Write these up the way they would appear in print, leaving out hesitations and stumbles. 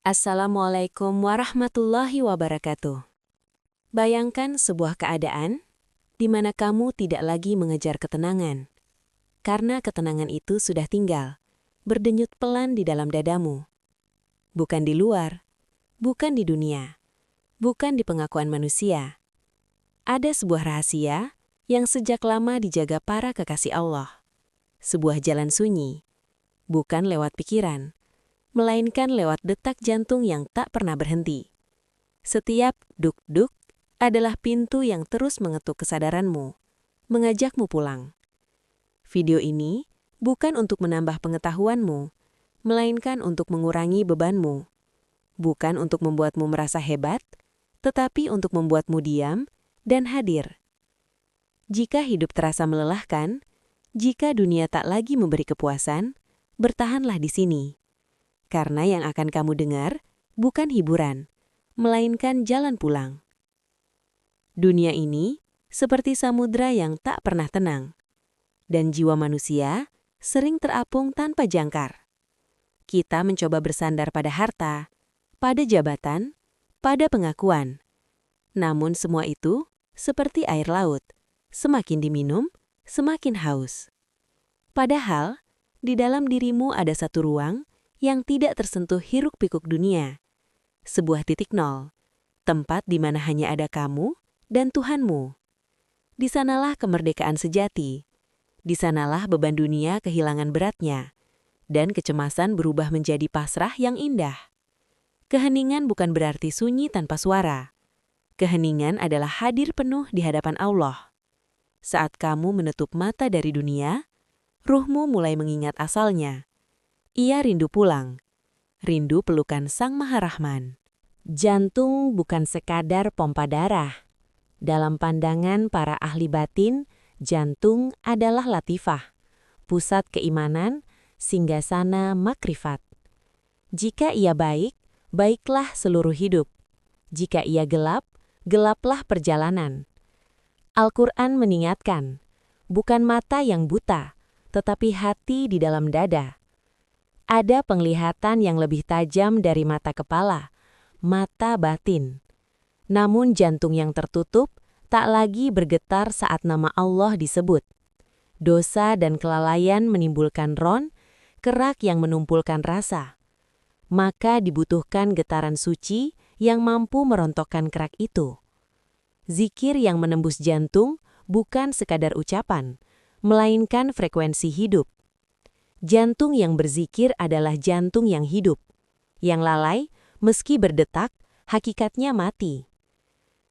Assalamualaikum warahmatullahi wabarakatuh. Bayangkan sebuah keadaan di mana kamu tidak lagi mengejar ketenangan, karena ketenangan itu sudah tinggal, berdenyut pelan di dalam dadamu. Bukan di luar, bukan di dunia, bukan di pengakuan manusia. Ada sebuah rahasia yang sejak lama dijaga para kekasih Allah. Sebuah jalan sunyi, bukan lewat pikiran, melainkan lewat detak jantung yang tak pernah berhenti. Setiap duk-duk adalah pintu yang terus mengetuk kesadaranmu, mengajakmu pulang. Video ini bukan untuk menambah pengetahuanmu, melainkan untuk mengurangi bebanmu. Bukan untuk membuatmu merasa hebat, tetapi untuk membuatmu diam dan hadir. Jika hidup terasa melelahkan, jika dunia tak lagi memberi kepuasan, bertahanlah di sini. Karena yang akan kamu dengar bukan hiburan, melainkan jalan pulang. Dunia ini seperti samudra yang tak pernah tenang, dan jiwa manusia sering terapung tanpa jangkar. Kita mencoba bersandar pada harta, pada jabatan, pada pengakuan. Namun semua itu seperti air laut, semakin diminum, semakin haus. Padahal, di dalam dirimu ada satu ruang yang tidak tersentuh hiruk-pikuk dunia. Sebuah titik nol, tempat di mana hanya ada kamu dan Tuhanmu. Di sanalah kemerdekaan sejati. Di sanalah beban dunia kehilangan beratnya, dan kecemasan berubah menjadi pasrah yang indah. Keheningan bukan berarti sunyi tanpa suara. Keheningan adalah hadir penuh di hadapan Allah. Saat kamu menutup mata dari dunia, ruhmu mulai mengingat asalnya. Ia rindu pulang, rindu pelukan Sang Maha Rahman. Jantung bukan sekadar pompa darah. Dalam pandangan para ahli batin, jantung adalah latifah, pusat keimanan, singgasana makrifat. Jika ia baik, baiklah seluruh hidup. Jika ia gelap, gelaplah perjalanan. Al-Quran mengingatkan, bukan mata yang buta, tetapi hati di dalam dada. Ada penglihatan yang lebih tajam dari mata kepala, mata batin. Namun jantung yang tertutup tak lagi bergetar saat nama Allah disebut. Dosa dan kelalaian menimbulkan ron, kerak yang menumpulkan rasa. Maka dibutuhkan getaran suci yang mampu merontokkan kerak itu. Zikir yang menembus jantung bukan sekadar ucapan, melainkan frekuensi hidup. Jantung yang berzikir adalah jantung yang hidup. Yang lalai, meski berdetak, hakikatnya mati.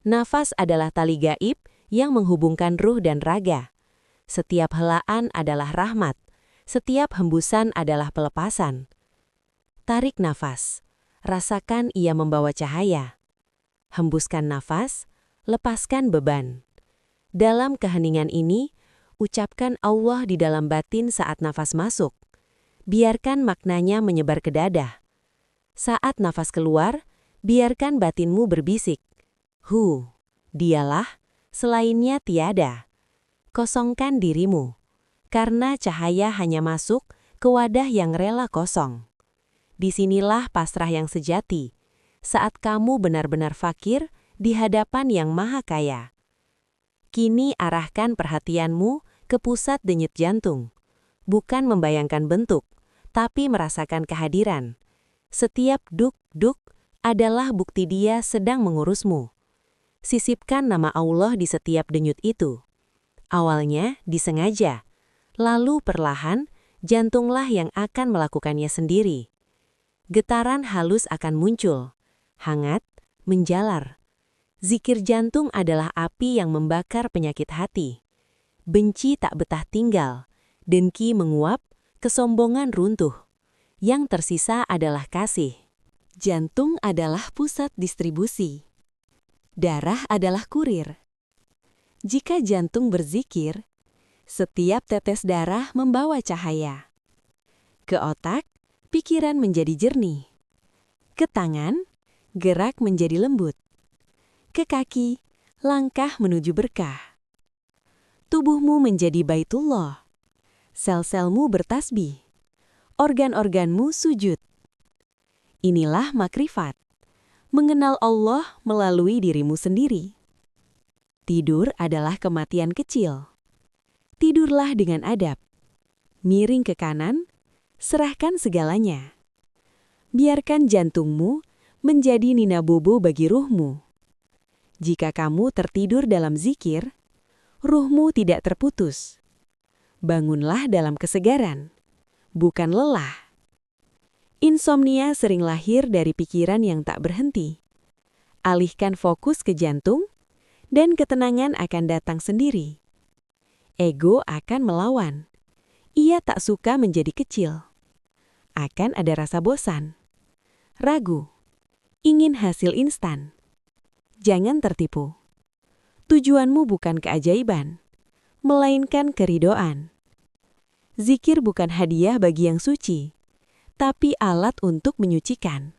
Nafas adalah tali gaib yang menghubungkan ruh dan raga. Setiap helaan adalah rahmat. Setiap hembusan adalah pelepasan. Tarik nafas. Rasakan ia membawa cahaya. Hembuskan nafas, lepaskan beban. Dalam keheningan ini, ucapkan Allah di dalam batin saat nafas masuk. Biarkan maknanya menyebar ke dada. Saat nafas keluar, biarkan batinmu berbisik. Dialah, selainnya tiada. Kosongkan dirimu, karena cahaya hanya masuk ke wadah yang rela kosong. Disinilah pasrah yang sejati, saat kamu benar-benar fakir di hadapan yang maha kaya. Kini arahkan perhatianmu ke pusat denyut jantung. Bukan membayangkan bentuk, tapi merasakan kehadiran. Setiap duk-duk adalah bukti Dia sedang mengurusmu. Sisipkan nama Allah di setiap denyut itu. Awalnya disengaja, lalu perlahan jantunglah yang akan melakukannya sendiri. Getaran halus akan muncul, hangat, menjalar. Zikir jantung adalah api yang membakar penyakit hati. Benci tak betah tinggal, dengki menguap, kesombongan runtuh. Yang tersisa adalah kasih. Jantung adalah pusat distribusi. Darah adalah kurir. Jika jantung berzikir, setiap tetes darah membawa cahaya. Ke otak, pikiran menjadi jernih. Ke tangan, gerak menjadi lembut. Ke kaki, langkah menuju berkah. Tubuhmu menjadi baitullah. Sel-selmu bertasbih. Organ-organmu sujud. Inilah makrifat, mengenal Allah melalui dirimu sendiri. Tidur adalah kematian kecil. Tidurlah dengan adab. Miring ke kanan, serahkan segalanya. Biarkan jantungmu menjadi nina bobo bagi ruhmu. Jika kamu tertidur dalam zikir, ruhmu tidak terputus. Bangunlah dalam kesegaran, bukan lelah. Insomnia sering lahir dari pikiran yang tak berhenti. Alihkan fokus ke jantung, dan ketenangan akan datang sendiri. Ego akan melawan. Ia tak suka menjadi kecil. Akan ada rasa bosan, ragu, ingin hasil instan. Jangan tertipu. Tujuanmu bukan keajaiban, melainkan keridoan. Zikir bukan hadiah bagi yang suci, tapi alat untuk menyucikan.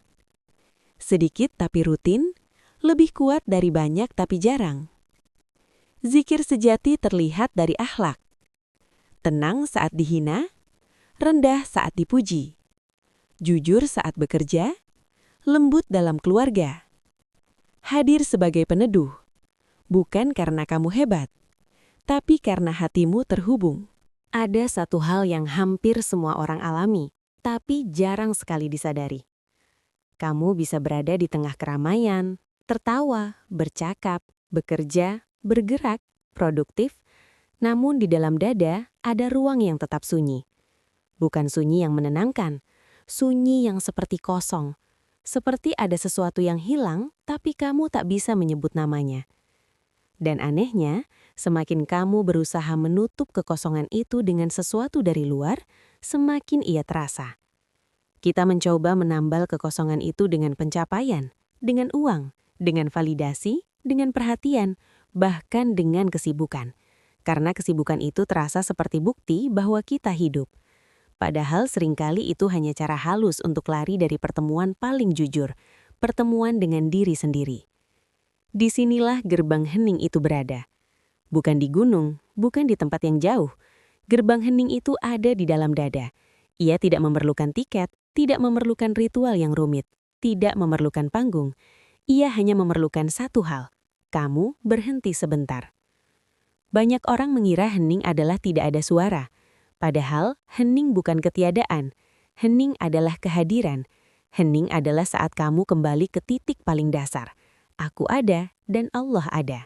Sedikit tapi rutin, lebih kuat dari banyak tapi jarang. Zikir sejati terlihat dari akhlak. Tenang saat dihina, rendah saat dipuji. Jujur saat bekerja, lembut dalam keluarga. Hadir sebagai peneduh, bukan karena kamu hebat, tapi karena hatimu terhubung. Ada satu hal yang hampir semua orang alami, tapi jarang sekali disadari. Kamu bisa berada di tengah keramaian, tertawa, bercakap, bekerja, bergerak, produktif, namun di dalam dada ada ruang yang tetap sunyi. Bukan sunyi yang menenangkan, sunyi yang seperti kosong. Seperti ada sesuatu yang hilang, tapi kamu tak bisa menyebut namanya. Dan anehnya, semakin kamu berusaha menutup kekosongan itu dengan sesuatu dari luar, semakin ia terasa. Kita mencoba menambal kekosongan itu dengan pencapaian, dengan uang, dengan validasi, dengan perhatian, bahkan dengan kesibukan. Karena kesibukan itu terasa seperti bukti bahwa kita hidup. Padahal seringkali itu hanya cara halus untuk lari dari pertemuan paling jujur, pertemuan dengan diri sendiri. Disinilah gerbang hening itu berada. Bukan di gunung, bukan di tempat yang jauh. Gerbang hening itu ada di dalam dada. Ia tidak memerlukan tiket, tidak memerlukan ritual yang rumit, tidak memerlukan panggung. Ia hanya memerlukan satu hal, kamu berhenti sebentar. Banyak orang mengira hening adalah tidak ada suara. Padahal, hening bukan ketiadaan. Hening adalah kehadiran. Hening adalah saat kamu kembali ke titik paling dasar. Aku ada dan Allah ada.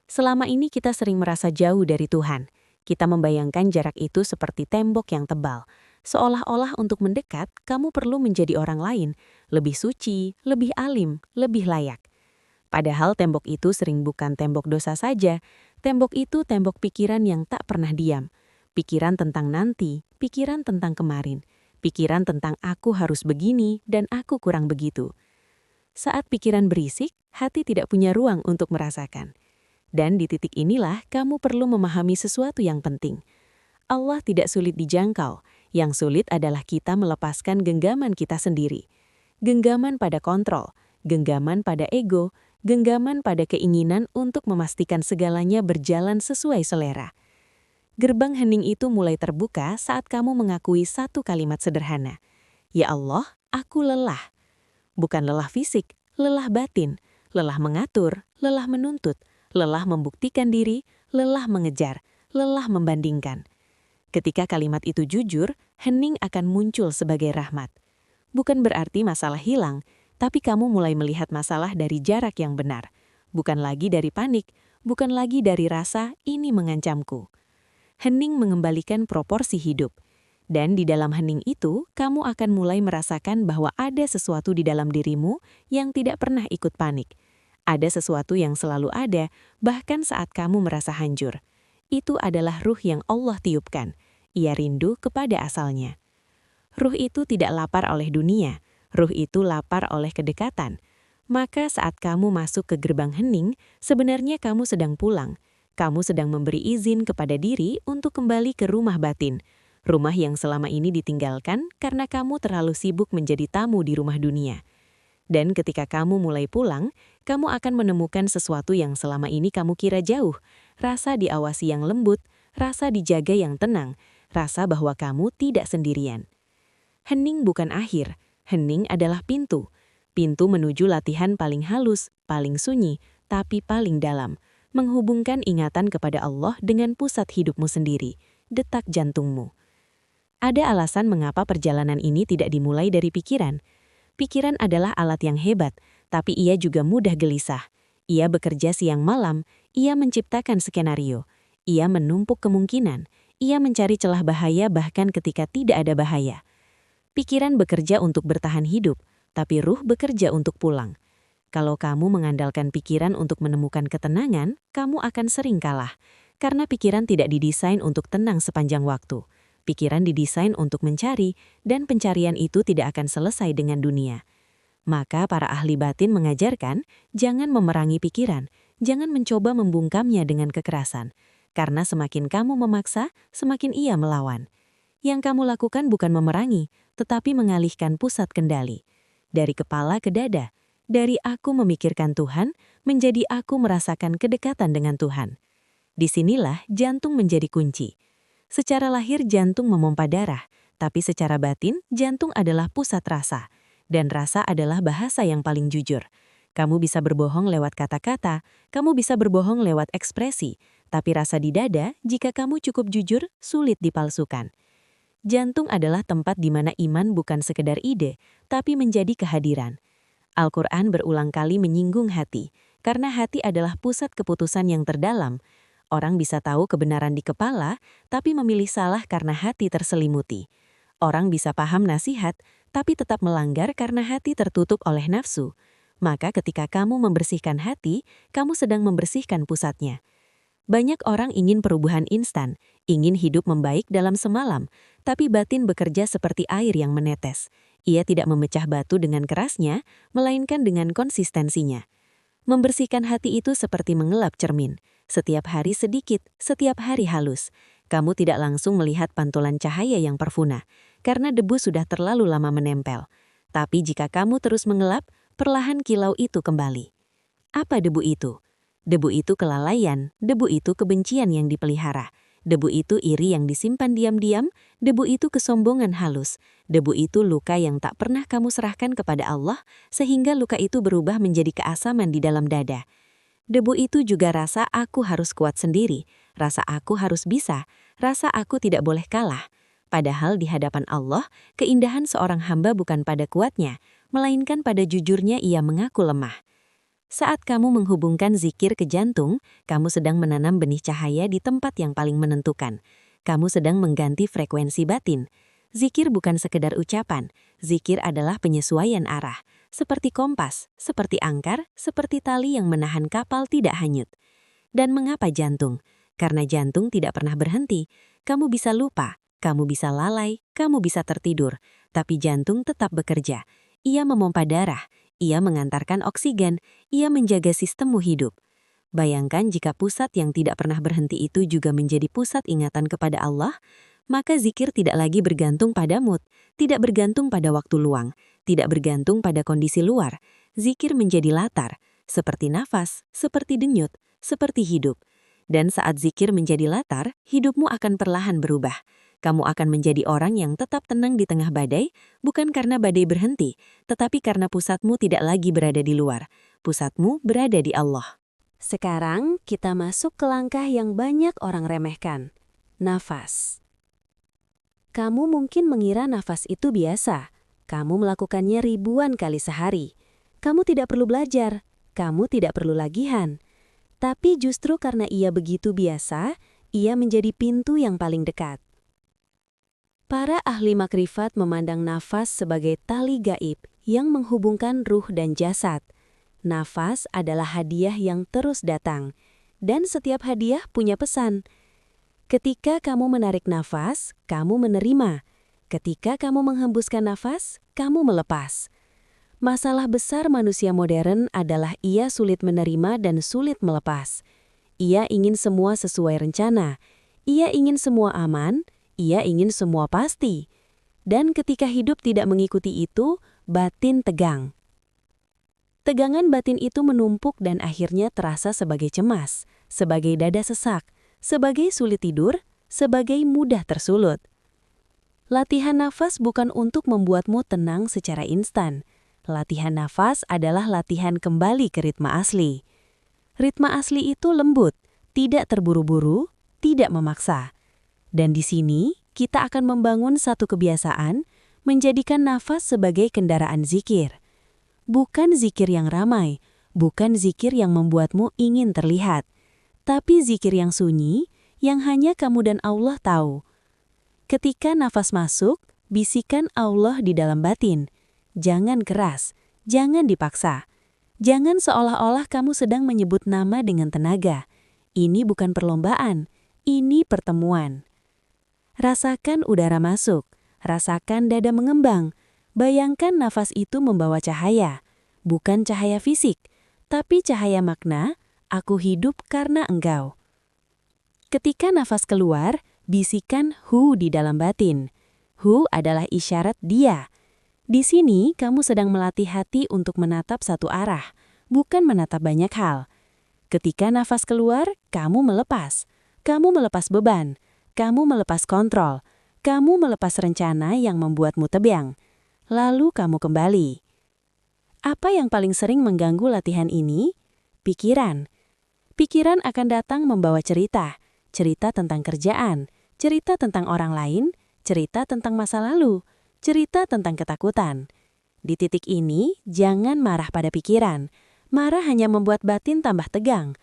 Selama ini kita sering merasa jauh dari Tuhan. Kita membayangkan jarak itu seperti tembok yang tebal. Seolah-olah untuk mendekat, kamu perlu menjadi orang lain. Lebih suci, lebih alim, lebih layak. Padahal tembok itu sering bukan tembok dosa saja. Tembok itu tembok pikiran yang tak pernah diam. Pikiran tentang nanti, pikiran tentang kemarin, pikiran tentang aku harus begini dan aku kurang begitu. Saat pikiran berisik, hati tidak punya ruang untuk merasakan. Dan di titik inilah kamu perlu memahami sesuatu yang penting. Allah tidak sulit dijangkau, yang sulit adalah kita melepaskan genggaman kita sendiri. Genggaman pada kontrol, genggaman pada ego, genggaman pada keinginan untuk memastikan segalanya berjalan sesuai selera. Gerbang hening itu mulai terbuka saat kamu mengakui satu kalimat sederhana. Ya Allah, aku lelah. Bukan lelah fisik, lelah batin, lelah mengatur, lelah menuntut, lelah membuktikan diri, lelah mengejar, lelah membandingkan. Ketika kalimat itu jujur, hening akan muncul sebagai rahmat. Bukan berarti masalah hilang, tapi kamu mulai melihat masalah dari jarak yang benar. Bukan lagi dari panik, bukan lagi dari rasa ini mengancamku. Hening mengembalikan proporsi hidup. Dan di dalam hening itu, kamu akan mulai merasakan bahwa ada sesuatu di dalam dirimu yang tidak pernah ikut panik. Ada sesuatu yang selalu ada, bahkan saat kamu merasa hancur. Itu adalah ruh yang Allah tiupkan. Ia rindu kepada asalnya. Ruh itu tidak lapar oleh dunia. Ruh itu lapar oleh kedekatan. Maka saat kamu masuk ke gerbang hening, sebenarnya kamu sedang pulang. Kamu sedang memberi izin kepada diri untuk kembali ke rumah batin. Rumah yang selama ini ditinggalkan karena kamu terlalu sibuk menjadi tamu di rumah dunia. Dan ketika kamu mulai pulang, kamu akan menemukan sesuatu yang selama ini kamu kira jauh. Rasa diawasi yang lembut, rasa dijaga yang tenang, rasa bahwa kamu tidak sendirian. Hening bukan akhir, Hening adalah pintu. Pintu menuju latihan paling halus, paling sunyi, tapi paling dalam. Menghubungkan ingatan kepada Allah dengan pusat hidupmu sendiri, detak jantungmu. Ada alasan mengapa perjalanan ini tidak dimulai dari pikiran. Pikiran adalah alat yang hebat, tapi ia juga mudah gelisah. Ia bekerja siang malam, ia menciptakan skenario. Ia menumpuk kemungkinan, ia mencari celah bahaya bahkan ketika tidak ada bahaya. Pikiran bekerja untuk bertahan hidup, tapi ruh bekerja untuk pulang. Kalau kamu mengandalkan pikiran untuk menemukan ketenangan, kamu akan sering kalah. Karena pikiran tidak didesain untuk tenang sepanjang waktu. Pikiran didesain untuk mencari, dan pencarian itu tidak akan selesai dengan dunia. Maka para ahli batin mengajarkan, jangan memerangi pikiran, jangan mencoba membungkamnya dengan kekerasan. Karena semakin kamu memaksa, semakin ia melawan. Yang kamu lakukan bukan memerangi, tetapi mengalihkan pusat kendali. Dari kepala ke dada, dari aku memikirkan Tuhan, menjadi aku merasakan kedekatan dengan Tuhan. Disinilah jantung menjadi kunci. Secara lahir jantung memompa darah, tapi secara batin jantung adalah pusat rasa. Dan rasa adalah bahasa yang paling jujur. Kamu bisa berbohong lewat kata-kata, kamu bisa berbohong lewat ekspresi, tapi rasa di dada, jika kamu cukup jujur, sulit dipalsukan. Jantung adalah tempat di mana iman bukan sekedar ide, tapi menjadi kehadiran. Al-Quran berulang kali menyinggung hati, karena hati adalah pusat keputusan yang terdalam. Orang bisa tahu kebenaran di kepala, tapi memilih salah karena hati terselimuti. Orang bisa paham nasihat, tapi tetap melanggar karena hati tertutup oleh nafsu. Maka ketika kamu membersihkan hati, kamu sedang membersihkan pusatnya. Banyak orang ingin perubahan instan, ingin hidup membaik dalam semalam, tapi batin bekerja seperti air yang menetes. Ia tidak memecah batu dengan kerasnya, melainkan dengan konsistensinya. Membersihkan hati itu seperti mengelap cermin. Setiap hari sedikit, setiap hari halus. Kamu tidak langsung melihat pantulan cahaya yang perfuna, karena debu sudah terlalu lama menempel. Tapi jika kamu terus mengelap, perlahan kilau itu kembali. Apa debu itu? Debu itu kelalaian, debu itu kebencian yang dipelihara. Debu itu iri yang disimpan diam-diam, debu itu kesombongan halus. Debu itu luka yang tak pernah kamu serahkan kepada Allah, sehingga luka itu berubah menjadi keasaman di dalam dada. Debu itu juga rasa aku harus kuat sendiri, rasa aku harus bisa, rasa aku tidak boleh kalah. Padahal di hadapan Allah, keindahan seorang hamba bukan pada kuatnya, melainkan pada jujurnya ia mengaku lemah. Saat kamu menghubungkan zikir ke jantung, kamu sedang menanam benih cahaya di tempat yang paling menentukan. Kamu sedang mengganti frekuensi batin. Zikir bukan sekedar ucapan, zikir adalah penyesuaian arah. Seperti kompas, seperti angkar, seperti tali yang menahan kapal tidak hanyut. Dan mengapa jantung? Karena jantung tidak pernah berhenti. Kamu bisa lupa, kamu bisa lalai, kamu bisa tertidur, tapi jantung tetap bekerja. Ia memompa darah, ia mengantarkan oksigen, ia menjaga sistemmu hidup. Bayangkan jika pusat yang tidak pernah berhenti itu juga menjadi pusat ingatan kepada Allah, maka zikir tidak lagi bergantung pada mood, tidak bergantung pada waktu luang, tidak bergantung pada kondisi luar. Zikir menjadi latar, seperti nafas, seperti denyut, seperti hidup. Dan saat zikir menjadi latar, hidupmu akan perlahan berubah. Kamu akan menjadi orang yang tetap tenang di tengah badai, bukan karena badai berhenti, tetapi karena pusatmu tidak lagi berada di luar. Pusatmu berada di Allah. Sekarang kita masuk ke langkah yang banyak orang remehkan. Nafas. Kamu mungkin mengira nafas itu biasa. Kamu melakukannya ribuan kali sehari. Kamu tidak perlu belajar. Kamu tidak perlu lagihan. Tapi justru karena ia begitu biasa, ia menjadi pintu yang paling dekat. Para ahli makrifat memandang nafas sebagai tali gaib yang menghubungkan ruh dan jasad. Nafas adalah hadiah yang terus datang, dan setiap hadiah punya pesan. Ketika kamu menarik nafas, kamu menerima. Ketika kamu menghembuskan nafas, kamu melepas. Masalah besar manusia modern adalah ia sulit menerima dan sulit melepas. Ia ingin semua sesuai rencana. Ia ingin semua aman. Ia ingin semua pasti. Dan ketika hidup tidak mengikuti itu, batin tegang. Tegangan batin itu menumpuk dan akhirnya terasa sebagai cemas, sebagai dada sesak, sebagai sulit tidur, sebagai mudah tersulut. Latihan nafas bukan untuk membuatmu tenang secara instan. Latihan nafas adalah latihan kembali ke ritme asli. Ritme asli itu lembut, tidak terburu-buru, tidak memaksa. Dan di sini, kita akan membangun satu kebiasaan, menjadikan nafas sebagai kendaraan zikir. Bukan zikir yang ramai, bukan zikir yang membuatmu ingin terlihat, tapi zikir yang sunyi, yang hanya kamu dan Allah tahu. Ketika nafas masuk, bisikan Allah di dalam batin. Jangan keras, jangan dipaksa. Jangan seolah-olah kamu sedang menyebut nama dengan tenaga. Ini bukan perlombaan, ini pertemuan. Rasakan udara masuk, rasakan dada mengembang. Bayangkan nafas itu membawa cahaya, bukan cahaya fisik, tapi cahaya makna, aku hidup karena engkau. Ketika nafas keluar, bisikan hu di dalam batin. Hu adalah isyarat dia. Di sini, kamu sedang melatih hati untuk menatap satu arah, bukan menatap banyak hal. Ketika nafas keluar, kamu melepas. Kamu melepas beban. Kamu melepas kontrol. Kamu melepas rencana yang membuatmu tebyang. Lalu kamu kembali. Apa yang paling sering mengganggu latihan ini? Pikiran. Pikiran akan datang membawa cerita. Cerita tentang kerjaan. Cerita tentang orang lain. Cerita tentang masa lalu. Cerita tentang ketakutan. Di titik ini, jangan marah pada pikiran. Marah hanya membuat batin tambah tegang.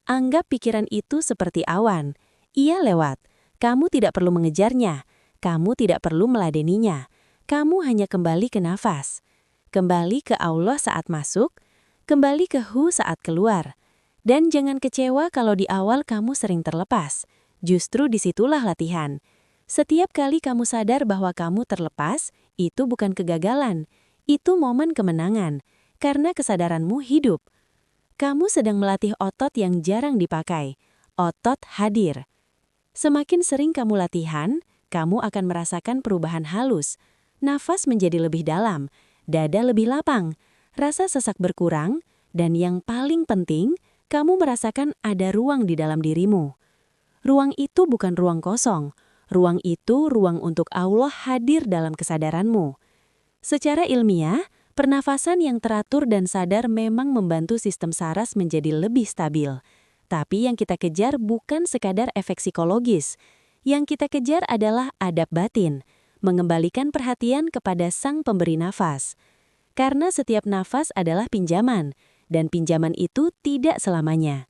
Anggap pikiran itu seperti awan. Ia lewat. Kamu tidak perlu mengejarnya. Kamu tidak perlu meladeninya. Kamu hanya kembali ke nafas. Kembali ke Allah saat masuk. Kembali ke hu saat keluar. Dan jangan kecewa kalau di awal kamu sering terlepas. Justru disitulah latihan. Setiap kali kamu sadar bahwa kamu terlepas, itu bukan kegagalan. Itu momen kemenangan. Karena kesadaranmu hidup. Kamu sedang melatih otot yang jarang dipakai. Otot hadir. Semakin sering kamu latihan, kamu akan merasakan perubahan halus. Nafas menjadi lebih dalam, dada lebih lapang, rasa sesak berkurang, dan yang paling penting, kamu merasakan ada ruang di dalam dirimu. Ruang itu bukan ruang kosong. Ruang itu ruang untuk Allah hadir dalam kesadaranmu. Secara ilmiah, pernafasan yang teratur dan sadar memang membantu sistem saras menjadi lebih stabil. Tapi yang kita kejar bukan sekadar efek psikologis. Yang kita kejar adalah adab batin, mengembalikan perhatian kepada sang pemberi nafas. Karena setiap nafas adalah pinjaman, dan pinjaman itu tidak selamanya.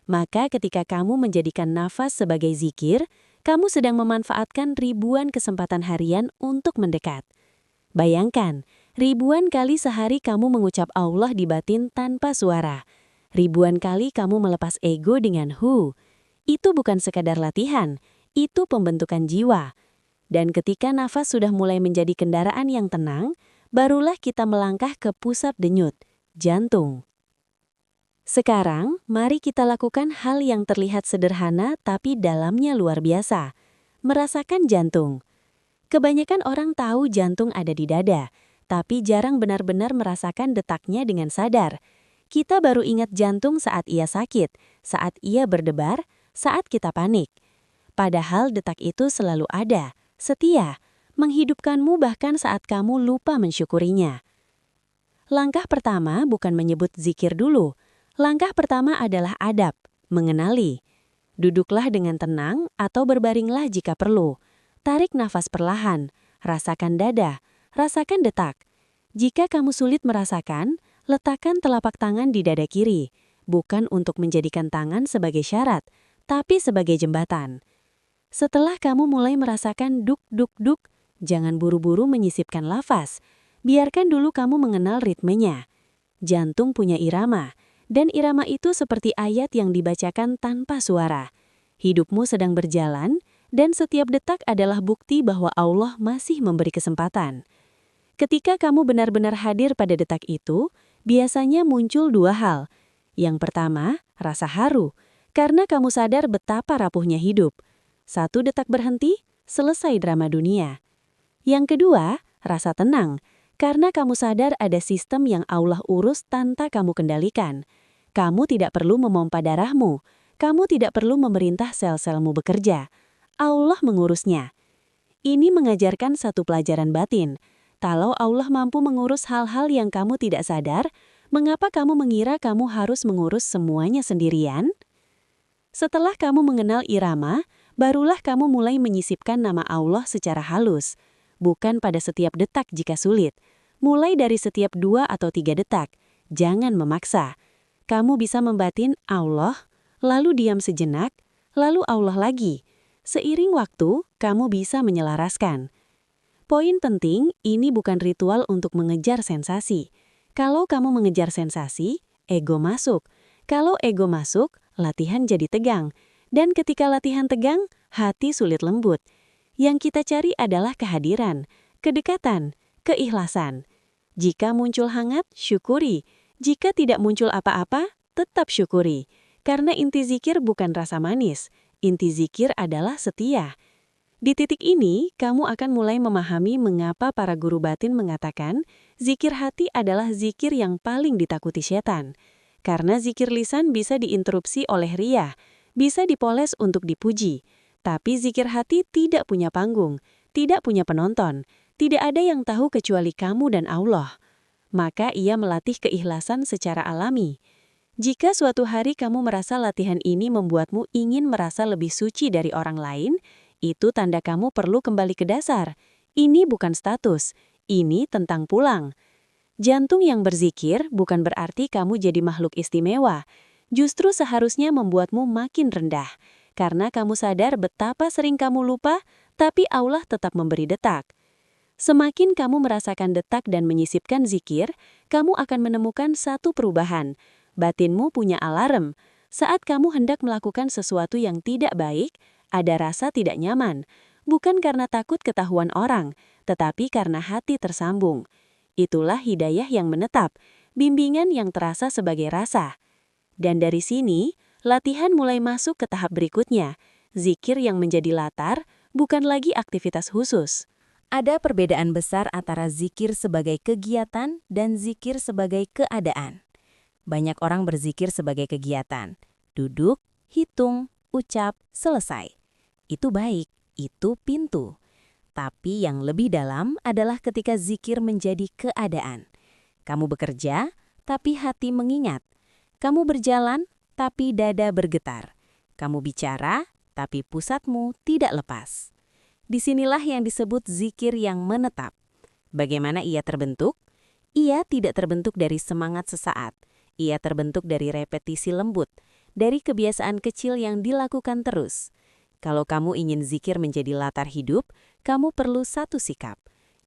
Maka ketika kamu menjadikan nafas sebagai zikir, kamu sedang memanfaatkan ribuan kesempatan harian untuk mendekat. Bayangkan, ribuan kali sehari kamu mengucap Allah di batin tanpa suara. Ribuan kali kamu melepas ego dengan hu. Itu bukan sekadar latihan, itu pembentukan jiwa. Dan ketika nafas sudah mulai menjadi kendaraan yang tenang, barulah kita melangkah ke pusat denyut, jantung. Sekarang, mari kita lakukan hal yang terlihat sederhana tapi dalamnya luar biasa. Merasakan jantung. Kebanyakan orang tahu jantung ada di dada, tapi jarang benar-benar merasakan detaknya dengan sadar. Kita baru ingat jantung saat ia sakit, saat ia berdebar, saat kita panik. Padahal detak itu selalu ada, setia, menghidupkanmu bahkan saat kamu lupa mensyukurinya. Langkah pertama bukan menyebut zikir dulu. Langkah pertama adalah adab, mengenali. Duduklah dengan tenang atau berbaringlah jika perlu. Tarik nafas perlahan, rasakan dada, rasakan detak. Jika kamu sulit merasakan, letakkan telapak tangan di dada kiri, bukan untuk menjadikan tangan sebagai syarat, tapi sebagai jembatan. Setelah kamu mulai merasakan duk-duk-duk, jangan buru-buru menyisipkan lafaz. Biarkan dulu kamu mengenal ritmenya. Jantung punya irama. Dan irama itu seperti ayat yang dibacakan tanpa suara. Hidupmu sedang berjalan, dan setiap detak adalah bukti bahwa Allah masih memberi kesempatan. Ketika kamu benar-benar hadir pada detak itu, biasanya muncul dua hal. Yang pertama, rasa haru, karena kamu sadar betapa rapuhnya hidup. Satu detak berhenti, selesai drama dunia. Yang kedua, rasa tenang, karena kamu sadar ada sistem yang Allah urus tanpa kamu kendalikan. Kamu tidak perlu memompa darahmu. Kamu tidak perlu memerintah sel-selmu bekerja. Allah mengurusnya. Ini mengajarkan satu pelajaran batin. Kalau Allah mampu mengurus hal-hal yang kamu tidak sadar, mengapa kamu mengira kamu harus mengurus semuanya sendirian? Setelah kamu mengenal irama, barulah kamu mulai menyisipkan nama Allah secara halus. Bukan pada setiap detak jika sulit. Mulai dari setiap 2 atau 3 detak. Jangan memaksa. Kamu bisa membatin Allah, lalu diam sejenak, lalu Allah lagi. Seiring waktu, kamu bisa menyelaraskan. Poin penting, ini bukan ritual untuk mengejar sensasi. Kalau kamu mengejar sensasi, ego masuk. Kalau ego masuk, latihan jadi tegang. Dan ketika latihan tegang, hati sulit lembut. Yang kita cari adalah kehadiran, kedekatan, keikhlasan. Jika muncul hangat, syukuri. Jika tidak muncul apa-apa, tetap syukuri. Karena inti zikir bukan rasa manis. Inti zikir adalah setia. Di titik ini, kamu akan mulai memahami mengapa para guru batin mengatakan zikir hati adalah zikir yang paling ditakuti setan. Karena zikir lisan bisa diinterupsi oleh riyah, bisa dipoles untuk dipuji. Tapi zikir hati tidak punya panggung, tidak punya penonton, tidak ada yang tahu kecuali kamu dan Allah. Maka ia melatih keikhlasan secara alami. Jika suatu hari kamu merasa latihan ini membuatmu ingin merasa lebih suci dari orang lain, itu tanda kamu perlu kembali ke dasar. Ini bukan status, ini tentang pulang. Jantung yang berzikir bukan berarti kamu jadi makhluk istimewa. Justru seharusnya membuatmu makin rendah. Karena kamu sadar betapa sering kamu lupa, tapi Allah tetap memberi detak. Semakin kamu merasakan detak dan menyisipkan zikir, kamu akan menemukan satu perubahan. Batinmu punya alarm. Saat kamu hendak melakukan sesuatu yang tidak baik, ada rasa tidak nyaman. Bukan karena takut ketahuan orang, tetapi karena hati tersambung. Itulah hidayah yang menetap, bimbingan yang terasa sebagai rasa. Dan dari sini, latihan mulai masuk ke tahap berikutnya. Zikir yang menjadi latar, bukan lagi aktivitas khusus. Ada perbedaan besar antara zikir sebagai kegiatan dan zikir sebagai keadaan. Banyak orang berzikir sebagai kegiatan. Duduk, hitung, ucap, selesai. Itu baik, itu pintu. Tapi yang lebih dalam adalah ketika zikir menjadi keadaan. Kamu bekerja, tapi hati mengingat. Kamu berjalan, tapi dada bergetar. Kamu bicara, tapi pusatmu tidak lepas. Disinilah yang disebut zikir yang menetap. Bagaimana ia terbentuk? Ia tidak terbentuk dari semangat sesaat. Ia terbentuk dari repetisi lembut, dari kebiasaan kecil yang dilakukan terus. Kalau kamu ingin zikir menjadi latar hidup, kamu perlu satu sikap.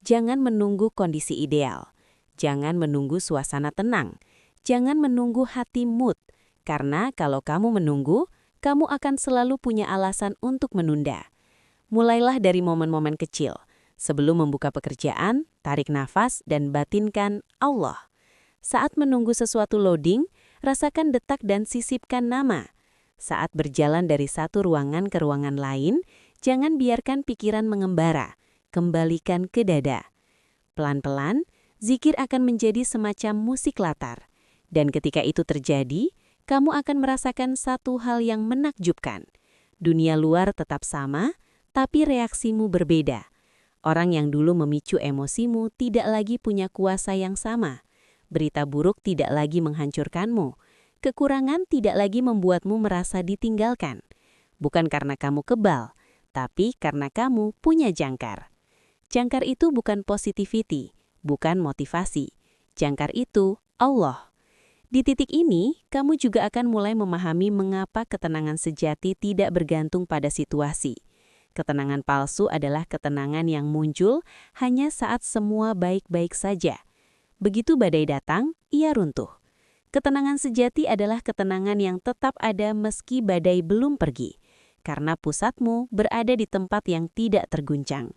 Jangan menunggu kondisi ideal. Jangan menunggu suasana tenang. Jangan menunggu hati mood. Karena kalau kamu menunggu, kamu akan selalu punya alasan untuk menunda. Mulailah dari momen-momen kecil. Sebelum membuka pekerjaan, tarik nafas dan batinkan Allah. Saat menunggu sesuatu loading, rasakan detak dan sisipkan nama. Saat berjalan dari satu ruangan ke ruangan lain, jangan biarkan pikiran mengembara. Kembalikan ke dada. Pelan-pelan, zikir akan menjadi semacam musik latar. Dan ketika itu terjadi, kamu akan merasakan satu hal yang menakjubkan. Dunia luar tetap sama, tapi reaksimu berbeda. Orang yang dulu memicu emosimu tidak lagi punya kuasa yang sama. Berita buruk tidak lagi menghancurkanmu. Kekurangan tidak lagi membuatmu merasa ditinggalkan. Bukan karena kamu kebal, tapi karena kamu punya jangkar. Jangkar itu bukan positivity, bukan motivasi. Jangkar itu Allah. Di titik ini, kamu juga akan mulai memahami mengapa ketenangan sejati tidak bergantung pada situasi. Ketenangan palsu adalah ketenangan yang muncul hanya saat semua baik-baik saja. Begitu badai datang, ia runtuh. Ketenangan sejati adalah ketenangan yang tetap ada meski badai belum pergi, karena pusatmu berada di tempat yang tidak terguncang.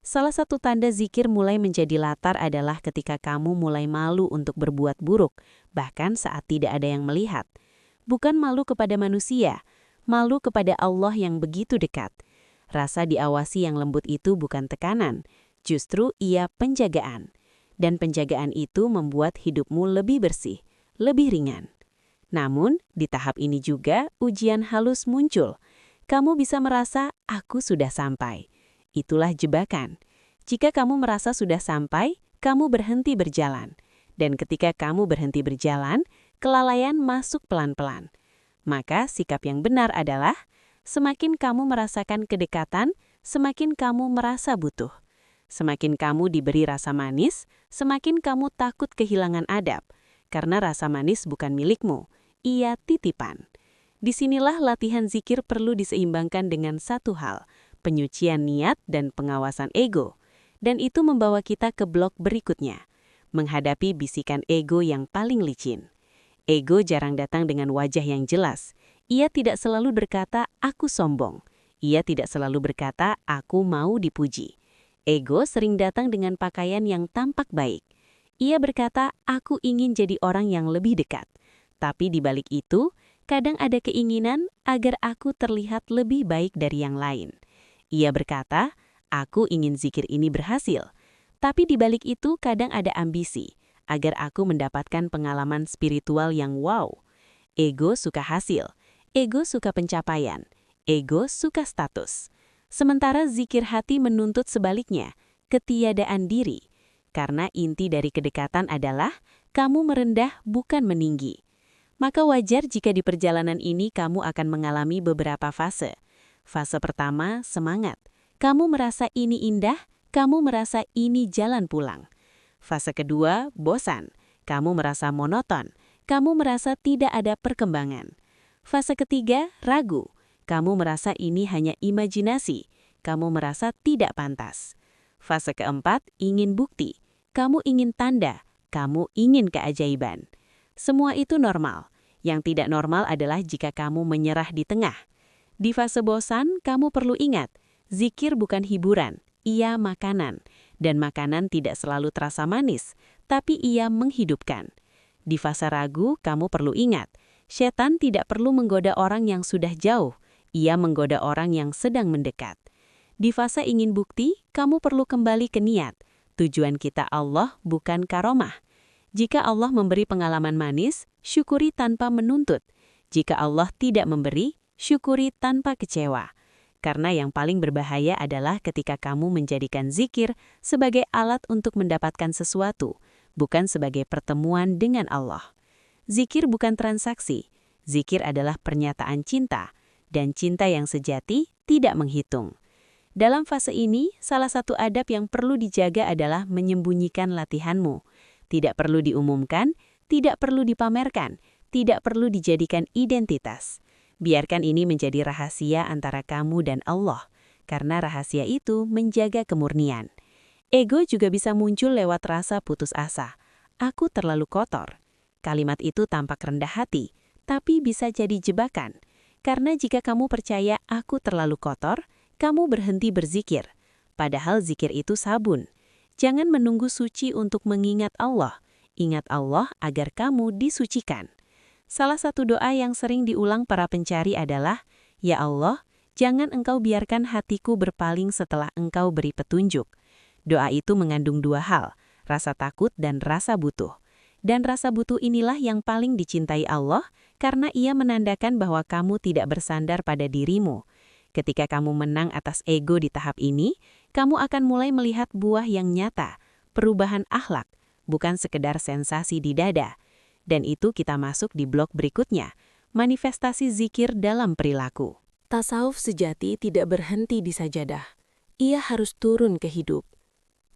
Salah satu tanda zikir mulai menjadi latar adalah ketika kamu mulai malu untuk berbuat buruk, bahkan saat tidak ada yang melihat. Bukan malu kepada manusia, malu kepada Allah yang begitu dekat. Rasa diawasi yang lembut itu bukan tekanan, justru ia penjagaan. Dan penjagaan itu membuat hidupmu lebih bersih, lebih ringan. Namun, di tahap ini juga ujian halus muncul. Kamu bisa merasa, aku sudah sampai. itulah jebakan. Jika kamu merasa sudah sampai, kamu berhenti berjalan. Dan ketika kamu berhenti berjalan, kelalaian masuk pelan-pelan. Maka sikap yang benar adalah, semakin kamu merasakan kedekatan, semakin kamu merasa butuh. Semakin kamu diberi rasa manis, semakin kamu takut kehilangan adab. Karena rasa manis bukan milikmu, ia titipan. Disinilah latihan zikir perlu diseimbangkan dengan satu hal, penyucian niat dan pengawasan ego. Dan itu membawa kita ke blok berikutnya, menghadapi bisikan ego yang paling licin. Ego jarang datang dengan wajah yang jelas. Ia tidak selalu berkata, aku sombong. Ia tidak selalu berkata, aku mau dipuji. Ego sering datang dengan pakaian yang tampak baik. Ia berkata, aku ingin jadi orang yang lebih dekat. Tapi di balik itu, kadang ada keinginan agar aku terlihat lebih baik dari yang lain. Ia berkata, aku ingin zikir ini berhasil. Tapi di balik itu kadang ada ambisi, agar aku mendapatkan pengalaman spiritual yang wow. Ego suka hasil, ego suka pencapaian, ego suka status. Sementara zikir hati menuntut sebaliknya, ketiadaan diri. Karena inti dari kedekatan adalah, kamu merendah bukan meninggi. Maka wajar jika di perjalanan ini kamu akan mengalami beberapa fase. Fase pertama, semangat. Kamu merasa ini indah, kamu merasa ini jalan pulang. Fase kedua, bosan. Kamu merasa monoton. Kamu merasa tidak ada perkembangan. Fase ketiga, ragu. Kamu merasa ini hanya imajinasi. Kamu merasa tidak pantas. Fase keempat, ingin bukti. Kamu ingin tanda. Kamu ingin keajaiban. Semua itu normal. Yang tidak normal adalah jika kamu menyerah di tengah. Di fase bosan, kamu perlu ingat, zikir bukan hiburan, ia makanan. Dan makanan tidak selalu terasa manis, tapi ia menghidupkan. Di fase ragu, kamu perlu ingat, setan tidak perlu menggoda orang yang sudah jauh, ia menggoda orang yang sedang mendekat. Di fase ingin bukti, kamu perlu kembali ke niat. Tujuan kita Allah bukan karomah. Jika Allah memberi pengalaman manis, syukuri tanpa menuntut. Jika Allah tidak memberi, syukuri tanpa kecewa. Karena yang paling berbahaya adalah ketika kamu menjadikan zikir sebagai alat untuk mendapatkan sesuatu, bukan sebagai pertemuan dengan Allah. Zikir bukan transaksi. Zikir adalah pernyataan cinta, dan cinta yang sejati tidak menghitung. Dalam fase ini, salah satu adab yang perlu dijaga adalah menyembunyikan latihanmu. Tidak perlu diumumkan, tidak perlu dipamerkan, tidak perlu dijadikan identitas. Biarkan ini menjadi rahasia antara kamu dan Allah, karena rahasia itu menjaga kemurnian. Ego juga bisa muncul lewat rasa putus asa. Aku terlalu kotor. Kalimat itu tampak rendah hati, tapi bisa jadi jebakan. Karena jika kamu percaya aku terlalu kotor, kamu berhenti berzikir. Padahal zikir itu sabun. Jangan menunggu suci untuk mengingat Allah. Ingat Allah agar kamu disucikan. Salah satu doa yang sering diulang para pencari adalah, Ya Allah, jangan Engkau biarkan hatiku berpaling setelah Engkau beri petunjuk. Doa itu mengandung dua hal, rasa takut dan rasa butuh. Dan rasa butuh inilah yang paling dicintai Allah, karena ia menandakan bahwa kamu tidak bersandar pada dirimu. Ketika kamu menang atas ego di tahap ini, kamu akan mulai melihat buah yang nyata, perubahan akhlak, bukan sekedar sensasi di dada. Dan itu kita masuk di blok berikutnya, manifestasi zikir dalam perilaku. Tasawuf sejati tidak berhenti di sajadah. Ia harus turun ke hidup.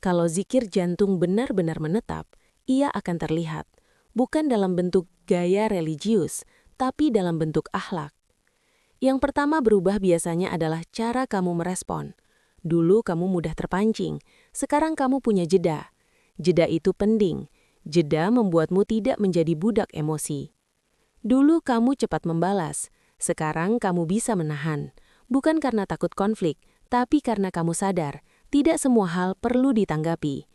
Kalau zikir jantung benar-benar menetap, ia akan terlihat, bukan dalam bentuk gaya religius, tapi dalam bentuk akhlak. Yang pertama berubah biasanya adalah cara kamu merespon. Dulu kamu mudah terpancing, sekarang kamu punya jeda. Jeda itu penting. Jeda membuatmu tidak menjadi budak emosi. Dulu kamu cepat membalas, sekarang kamu bisa menahan. Bukan karena takut konflik, tapi karena kamu sadar, tidak semua hal perlu ditanggapi.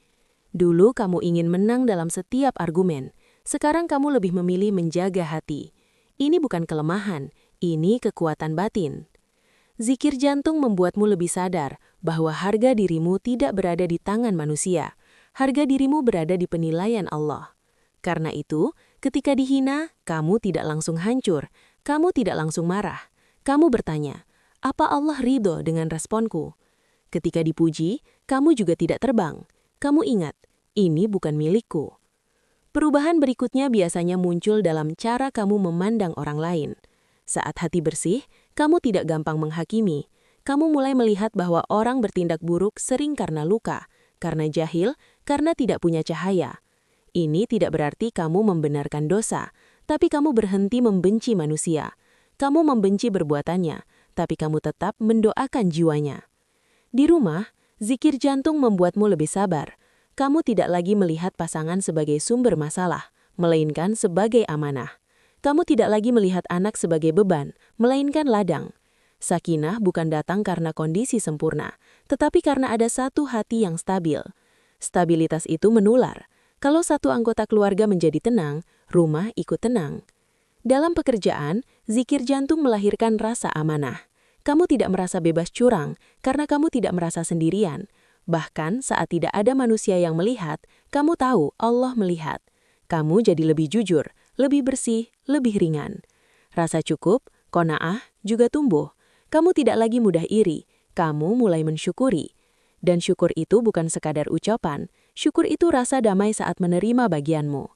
Dulu kamu ingin menang dalam setiap argumen, sekarang kamu lebih memilih menjaga hati. Ini bukan kelemahan, ini kekuatan batin. Zikir jantung membuatmu lebih sadar bahwa harga dirimu tidak berada di tangan manusia. Harga dirimu berada di penilaian Allah. Karena itu, ketika dihina, kamu tidak langsung hancur, kamu tidak langsung marah. Kamu bertanya, apa Allah ridho dengan responku? Ketika dipuji, kamu juga tidak terbang. Kamu ingat, ini bukan milikku. Perubahan berikutnya biasanya muncul dalam cara kamu memandang orang lain. Saat hati bersih, kamu tidak gampang menghakimi. Kamu mulai melihat bahwa orang bertindak buruk sering karena luka, karena jahil, karena tidak punya cahaya. Ini tidak berarti kamu membenarkan dosa, tapi kamu berhenti membenci manusia. Kamu membenci perbuatannya, tapi kamu tetap mendoakan jiwanya. Di rumah, zikir jantung membuatmu lebih sabar. Kamu tidak lagi melihat pasangan sebagai sumber masalah, melainkan sebagai amanah. Kamu tidak lagi melihat anak sebagai beban, melainkan ladang. Sakinah bukan datang karena kondisi sempurna, tetapi karena ada satu hati yang stabil. Stabilitas itu menular. Kalau satu anggota keluarga menjadi tenang, rumah ikut tenang. Dalam pekerjaan, zikir jantung melahirkan rasa amanah. Kamu tidak merasa bebas curang karena kamu tidak merasa sendirian. Bahkan saat tidak ada manusia yang melihat, kamu tahu Allah melihat. Kamu jadi lebih jujur, lebih bersih, lebih ringan. Rasa cukup, qanaah, juga tumbuh. Kamu tidak lagi mudah iri, kamu mulai mensyukuri. Dan syukur itu bukan sekadar ucapan, syukur itu rasa damai saat menerima bagianmu.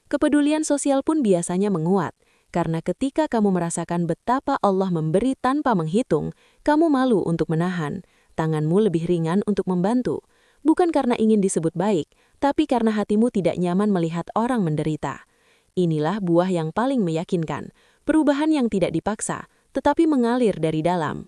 Kepedulian sosial pun biasanya menguat, karena ketika kamu merasakan betapa Allah memberi tanpa menghitung, kamu malu untuk menahan. Tanganmu lebih ringan untuk membantu, bukan karena ingin disebut baik, tapi karena hatimu tidak nyaman melihat orang menderita. Inilah buah yang paling meyakinkan, perubahan yang tidak dipaksa, tetapi mengalir dari dalam.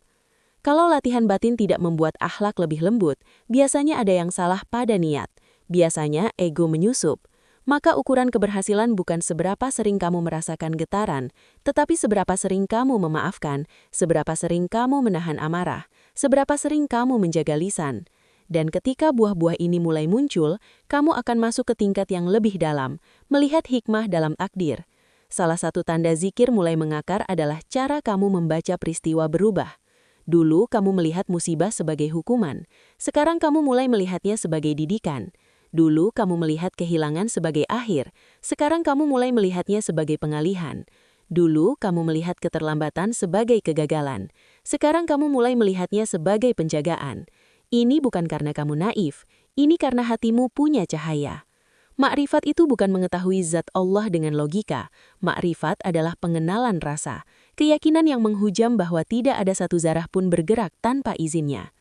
Kalau latihan batin tidak membuat akhlak lebih lembut, biasanya ada yang salah pada niat. Biasanya ego menyusup. Maka ukuran keberhasilan bukan seberapa sering kamu merasakan getaran, tetapi seberapa sering kamu memaafkan, seberapa sering kamu menahan amarah, seberapa sering kamu menjaga lisan. Dan ketika buah-buah ini mulai muncul, kamu akan masuk ke tingkat yang lebih dalam, melihat hikmah dalam takdir. Salah satu tanda zikir mulai mengakar adalah cara kamu membaca peristiwa berubah. Dulu kamu melihat musibah sebagai hukuman, sekarang kamu mulai melihatnya sebagai didikan. Dulu kamu melihat kehilangan sebagai akhir, sekarang kamu mulai melihatnya sebagai pengalihan. Dulu kamu melihat keterlambatan sebagai kegagalan, sekarang kamu mulai melihatnya sebagai penjagaan. Ini bukan karena kamu naif, ini karena hatimu punya cahaya. Makrifat itu bukan mengetahui zat Allah dengan logika. Makrifat adalah pengenalan rasa, keyakinan yang menghujam bahwa tidak ada satu zarah pun bergerak tanpa izinnya.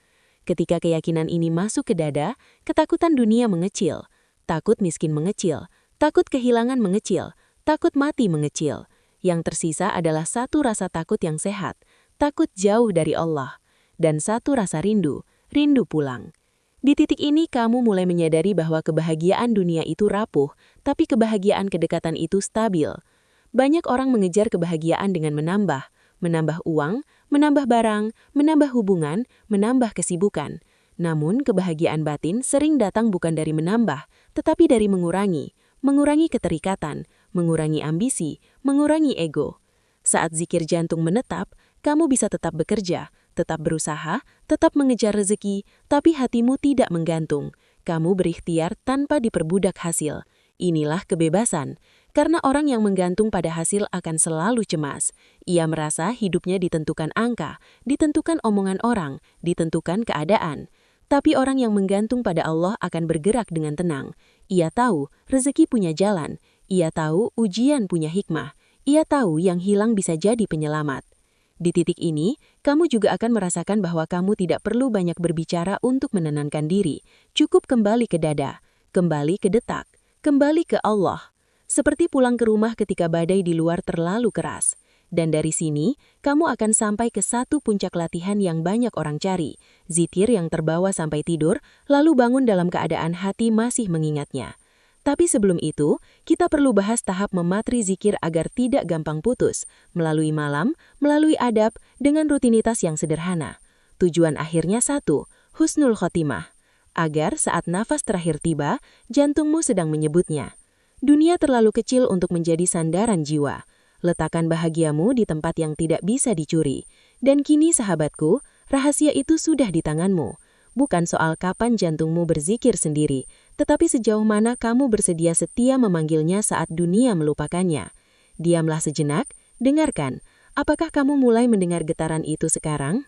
Ketika keyakinan ini masuk ke dada, ketakutan dunia mengecil, takut miskin mengecil, takut kehilangan mengecil, takut mati mengecil. Yang tersisa adalah satu rasa takut yang sehat, takut jauh dari Allah, dan satu rasa rindu, rindu pulang. Di titik ini kamu mulai menyadari bahwa kebahagiaan dunia itu rapuh, tapi kebahagiaan kedekatan itu stabil. Banyak orang mengejar kebahagiaan dengan menambah uang, menambah barang, menambah hubungan, menambah kesibukan. Namun, kebahagiaan batin sering datang bukan dari menambah, tetapi dari mengurangi keterikatan, mengurangi ambisi, mengurangi ego. Saat zikir jantung menetap, kamu bisa tetap bekerja, tetap berusaha, tetap mengejar rezeki, tapi hatimu tidak menggantung. Kamu berikhtiar tanpa diperbudak hasil. Inilah kebebasan. Karena orang yang menggantung pada hasil akan selalu cemas. Ia merasa hidupnya ditentukan angka, ditentukan omongan orang, ditentukan keadaan. Tapi orang yang menggantung pada Allah akan bergerak dengan tenang. Ia tahu rezeki punya jalan. Ia tahu ujian punya hikmah. Ia tahu yang hilang bisa jadi penyelamat. Di titik ini, kamu juga akan merasakan bahwa kamu tidak perlu banyak berbicara untuk menenangkan diri. Cukup kembali ke dada, kembali ke detak, kembali ke Allah. Seperti pulang ke rumah ketika badai di luar terlalu keras. Dan dari sini, kamu akan sampai ke satu puncak latihan yang banyak orang cari. Zikir yang terbawa sampai tidur, lalu bangun dalam keadaan hati masih mengingatnya. Tapi sebelum itu, kita perlu bahas tahap mematri zikir agar tidak gampang putus, melalui malam, melalui adab, dengan rutinitas yang sederhana. Tujuan akhirnya satu, husnul khotimah. Agar saat nafas terakhir tiba, jantungmu sedang menyebutnya. Dunia terlalu kecil untuk menjadi sandaran jiwa. Letakkan bahagiamu di tempat yang tidak bisa dicuri. Dan kini sahabatku, rahasia itu sudah di tanganmu. Bukan soal kapan jantungmu berzikir sendiri, tetapi sejauh mana kamu bersedia setia memanggilnya saat dunia melupakannya. Diamlah sejenak, dengarkan. Apakah kamu mulai mendengar getaran itu sekarang?